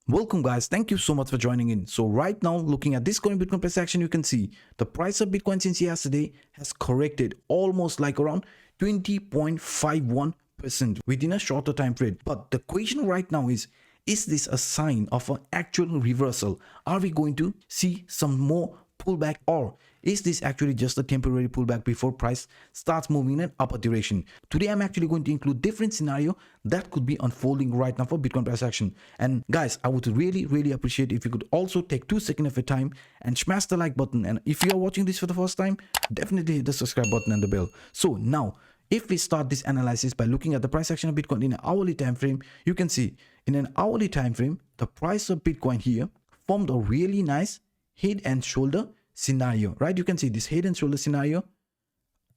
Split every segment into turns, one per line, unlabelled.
Welcome guys, thank you so much for joining in. So right now, looking at this current Bitcoin price action, you can see the price of Bitcoin since yesterday has corrected almost like around 20.51% within a shorter time frame. But the question right now is this a sign of an actual reversal? Are we going to see some more pullback, or is this actually just a temporary pullback before price starts moving in an upper direction? Today I'm actually going to include different scenario that could be unfolding right now for Bitcoin price action. And guys, I would really appreciate if you could also take 2 seconds of your time and smash the like button, and if you are watching this for the first time, definitely hit the subscribe button and the bell. So now if we start this analysis by looking at the price action of Bitcoin in an hourly time frame, you can see in an hourly time frame the price of Bitcoin here formed a really nice head and shoulder scenario, right? You can see this head and shoulder scenario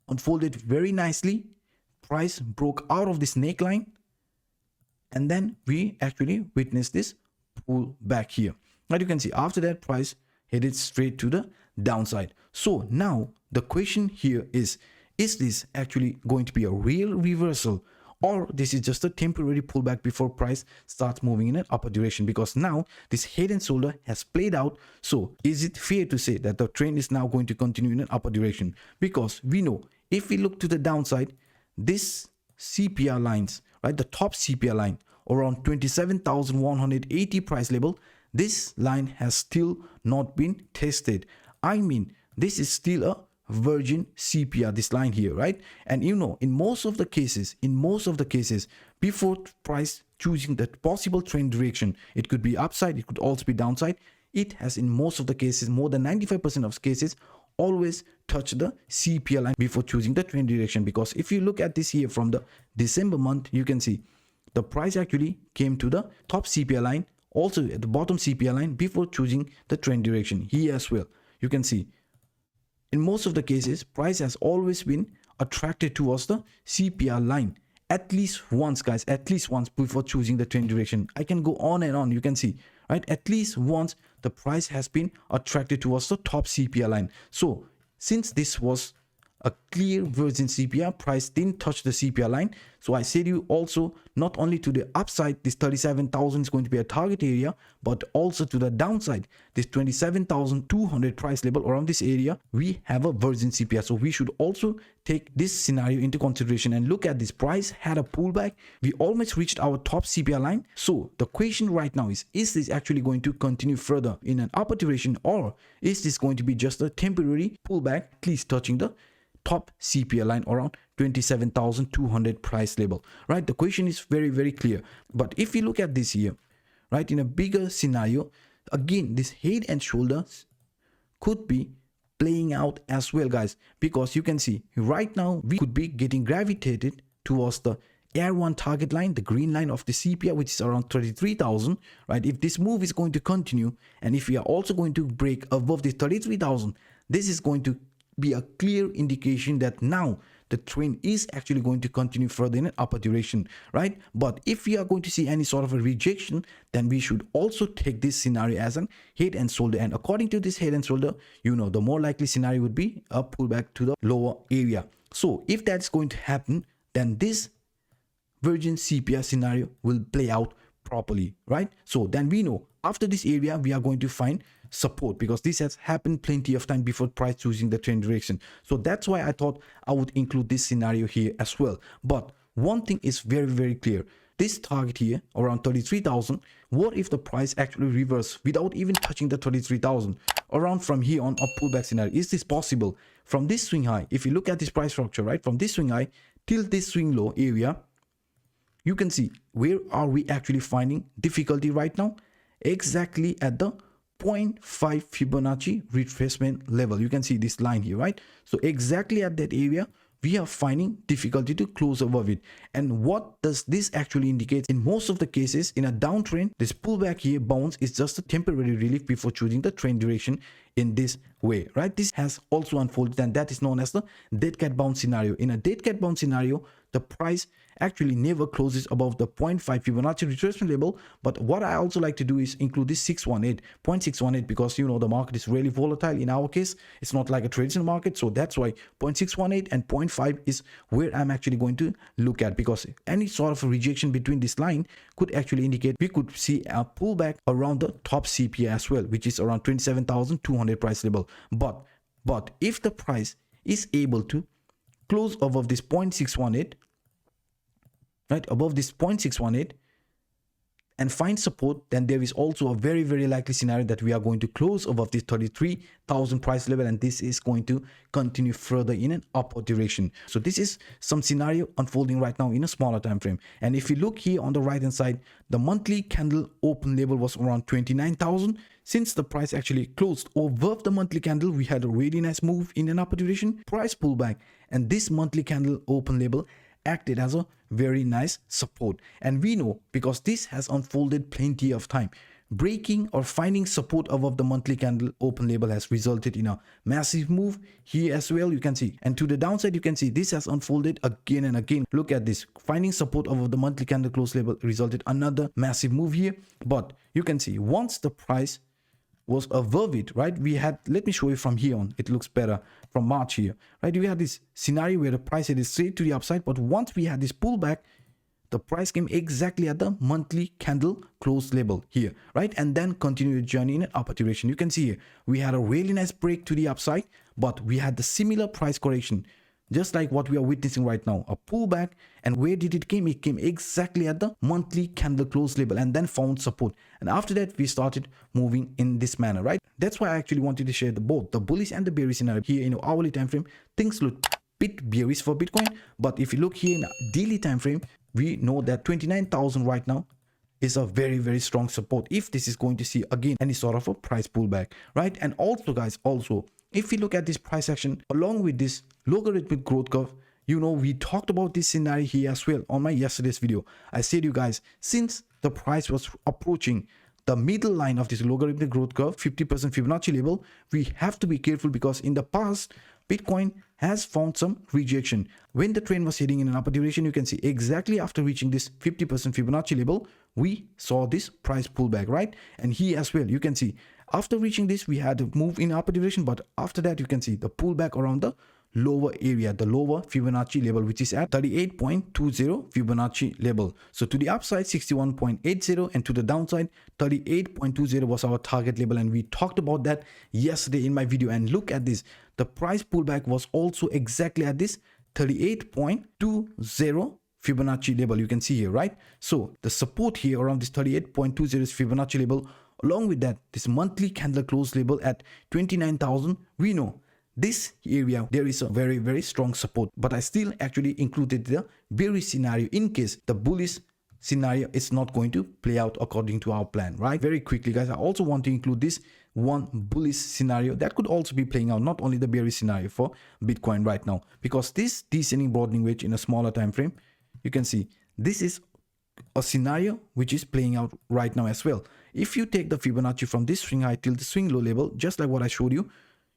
unfolded very nicely. Price broke out of this neckline, and then we actually witnessed this pull back here, right? You can see after that price headed straight to the downside. So now the question here is this actually going to be a real reversal, or this is just a temporary pullback before price starts moving in an upper direction? Because now this head and shoulder has played out. So is it fair to say that the trend is now going to continue in an upper direction? Because we know if we look to the downside, this CPR lines, right, the top CPR line around 27,180 price level, this line has still not been tested. I mean, this is still a virgin CPR, this line here, right? And you know, in most of the cases, before price choosing the possible trend direction, it could be upside, it could also be downside, it has in most of the cases, more than 95% of cases, always touch the CPR line before choosing the trend direction. Because if you look at this here from the December month, you can see the price actually came to the top CPR line, also at the bottom CPR line before choosing the trend direction here as well. You can see in most of the cases, price has always been attracted towards the CPR line at least once, guys, at least once before choosing the trend direction. I can go on and on, you can see, right? At least once the price has been attracted towards the top CPR line. So since this was a clear virgin CPR, price didn't touch the CPR line. So I said you also, not only to the upside, this 37,000 is going to be a target area, but also to the downside, this 27,200 price level around this area, we have a virgin CPR. So we should also take this scenario into consideration and look at this. Price had a pullback. We almost reached our top CPR line. So the question right now is this actually going to continue further in an upper direction, or is this going to be just a temporary pullback, at least touching the top CPR line around 27,200 price level, right? The question is very clear. But if you look at this here, right, in a bigger scenario, again, this head and shoulders could be playing out as well, guys, because you can see right now we could be getting gravitated towards the Air 1 target line, the green line of the CPR, which is around 33,000, right? If this move is going to continue, and if we are also going to break above this 33,000, this is going to be a clear indication that now the trend is actually going to continue further in an upper direction, right? But if we are going to see any sort of a rejection, then we should also take this scenario as an head and shoulder. And according to this head and shoulder, you know, the more likely scenario would be a pullback to the lower area. So if that's going to happen, then this virgin CPR scenario will play out properly, right? So then we know after this area we are going to find support, because this has happened plenty of time before price choosing the trend direction. So that's why I thought I would include this scenario here as well. But one thing is very clear. This target here around 33,000, what if the price actually reverse without even touching the 33,000 around from here on a pullback scenario? Is this possible? From this swing high, if you look at this price structure, right, from this swing high till this swing low area, you can see where are we actually finding difficulty right now? Exactly at the 0.5 Fibonacci retracement level. You can see this line here, right? So exactly at that area we are finding difficulty to close above it. And what does this actually indicate? In most of the cases in a downtrend, this pullback here bounce is just a temporary relief before choosing the trend direction in this way, right? This has also unfolded, and that is known as the dead cat bounce scenario. In a dead cat bounce scenario, the price actually never closes above the 0.5 Fibonacci retracement level. But what I also like to do is include this 0.618, because you know the market is really volatile. In our case, it's not like a traditional market, so that's why 0.618 and 0.5 is where I'm actually going to look at, because any sort of a rejection between this line could actually indicate we could see a pullback around the top CPI as well, which is around 27,200 price level. But if the price is able to close above this 0.618, right, above this 0.618 and find support, then there is also a very, very likely scenario that we are going to close above this 33,000 price level, and this is going to continue further in an upward direction. So this is some scenario unfolding right now in a smaller time frame. And if you look here on the right hand side, the monthly candle open level was around 29,000. Since the price actually closed above the monthly candle, we had a really nice move in an upward direction, price pullback, and this monthly candle open level acted as a very nice support. And we know, because this has unfolded plenty of time, breaking or finding support above the monthly candle open level has resulted in a massive move here as well, you can see. And to the downside, you can see this has unfolded again and again. Look at this, finding support above the monthly candle close level resulted another massive move here. But you can see once the price was above it, right, we had, let me show you from here on, it looks better from March here, right? We had this scenario where the price headed straight to the upside, but once we had this pullback, the price came exactly at the monthly candle close level here, right? And then continued the journey in an upward direction. You can see here we had a really nice break to the upside, but we had the similar price correction, just like what we are witnessing right now, a pullback. And where did it came? It came exactly at the monthly candle close level and then found support. And after that, we started moving in this manner, right? That's why I actually wanted to share both the bullish and the bearish scenario here in our hourly time frame. Things look a bit bearish for Bitcoin, but if you look here in a daily time frame, we know that 29,000 right now is a very, very strong support if this is going to see again any sort of a price pullback, right? And also guys, if we look at this price action along with this logarithmic growth curve, you know, we talked about this scenario here as well on my yesterday's video. I said, you guys, since the price was approaching the middle line of this logarithmic growth curve, 50% Fibonacci level, we have to be careful, because in the past Bitcoin has found some rejection. When the trend was heading in an upward direction, you can see exactly after reaching this 50% Fibonacci level, we saw this price pullback, right? And here as well, you can see after reaching this, we had a move in upward direction, but after that, you can see the pullback around the lower area, the lower Fibonacci level, which is at 38.20 Fibonacci level. So to the upside 61.80, and to the downside 38.20 was our target level, and we talked about that yesterday in my video. And look at this, the price pullback was also exactly at this 38.20 Fibonacci level, you can see here, right? So the support here around this 38.20 Fibonacci level, along with that this monthly candle close level at 29,000, we know this area there is a very, very strong support. But I still actually included the bearish scenario in case the bullish scenario is not going to play out according to our plan, right? Very quickly guys, I also want to include this one bullish scenario that could also be playing out, not only the bearish scenario for Bitcoin right now, because this descending broadening wedge in a smaller time frame, you can see this is a scenario which is playing out right now as well. If you take the Fibonacci from this swing high till the swing low level, just like what I showed you,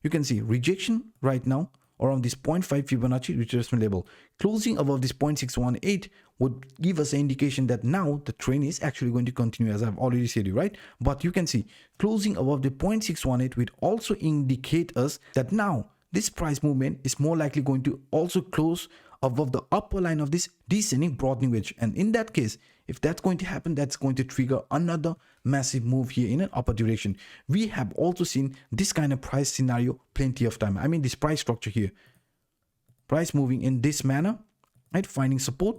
you can see rejection right now around this 0.5 Fibonacci retracement level. Closing above this 0.618 would give us an indication that now the trend is actually going to continue, as I've already said, right? But you can see closing above the 0.618 would also indicate us that now this price movement is more likely going to also close above the upper line of this descending broadening wedge. And in that case, if that's going to happen, that's going to trigger another massive move here in an upper direction. We have also seen this kind of price scenario plenty of time. I mean, this price structure here, price moving in this manner, right, finding support,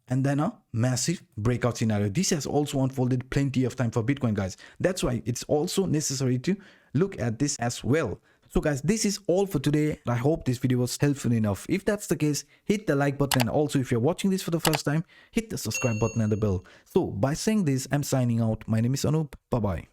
and then a massive breakout scenario. This has also unfolded plenty of time for Bitcoin, guys. That's why it's also necessary to look at this as well. So guys, this is all for today. I hope this video was helpful enough. If that's the case, hit the like button, and also if you're watching this for the first time, hit the subscribe button and the bell. So by saying this, I'm signing out. My name is Anup. Bye bye.